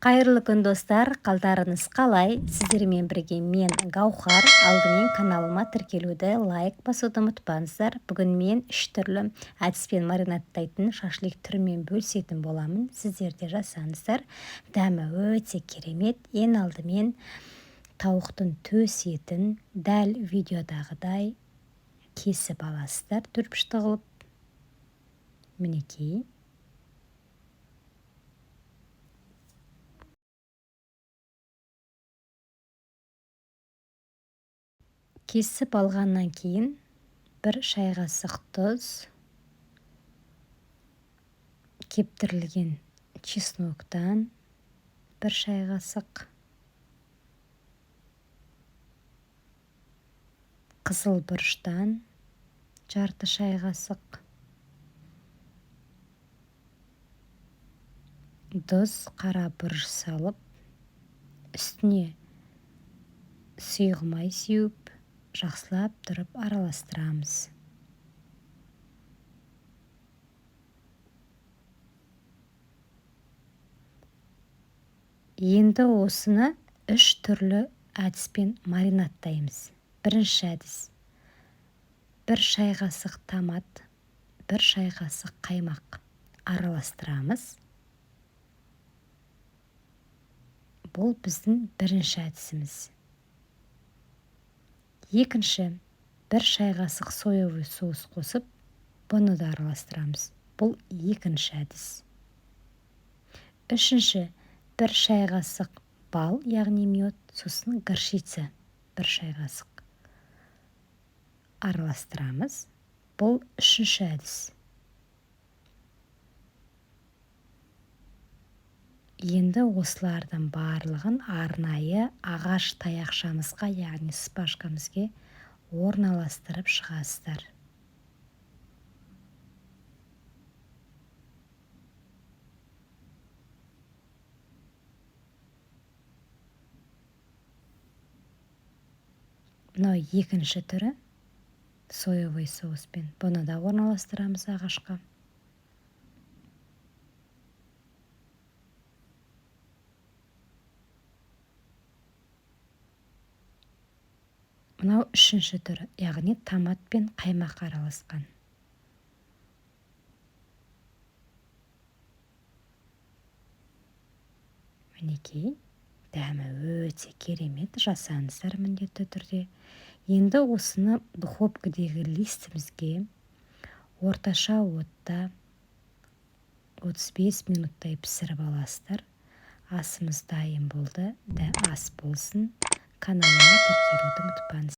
Қайырлы күн достар, қалдарыңыз қалай? Сіздермен бірге мен Гаухар. Алдымен каналыма тіркелуді, лайк басуды ұмытпаңыздар. Бүгін мен 3 түрлі әдіспен маринадтайтын шашлик түрімен бөлісетін боламын. Сіздер де жасаңыздар. Дәмі өте керемет. Ең алдымен тауықтың төс етін дәл видеодағыдай кесіп аласыздар, түрпішті қылып. Мінекей. Кесіп алғаннан кейін 1 шай қасық тұз, кептірілген чесноктан 1 шай қасық, қызыл бұрыштан жарты шай қасық, тұз, қара бұрыш салып, үстіне сұйық май сеуіп, жақсылап тұрып араластырамыз. Енді осыны 3 түрлі әдіспен маринадтаймыз. Бірінші әдіс: 1 шай қасық томат, 1 шай қасық қаймақ араластырамыз. Бұл біздің бірінші әдісіміз. Екінші: 1 шай қасық соевый соус қосып, бұны да араластырамыз. Бұл екінші әдіс. Үшінші: 1 шай қасық бал, яғни мед, сосын горчица 1 шай қасық араластырамыз. Бұл үшінші әдіс. Енді осылардың барлығын арнайы ағаш таяқшамызға, яғни спашкамызға орналастырып шығасыздар. Мынау екінші түрі соевый соуспен. Бұны да орналастырамыз ағашқа. Мынау үшінші түрі, яғни томат пен қаймақ араласқан. Мінекей, дәмі өте керемет, жасаңыздар міндетті түрде. Енді осыны духовкадегі листімізге орташа отта 35 минуттай пісіріп аласыздар. Асымыз дайын болды. Ас болсын. Каналыма тіркелуді ұмытпаңыз.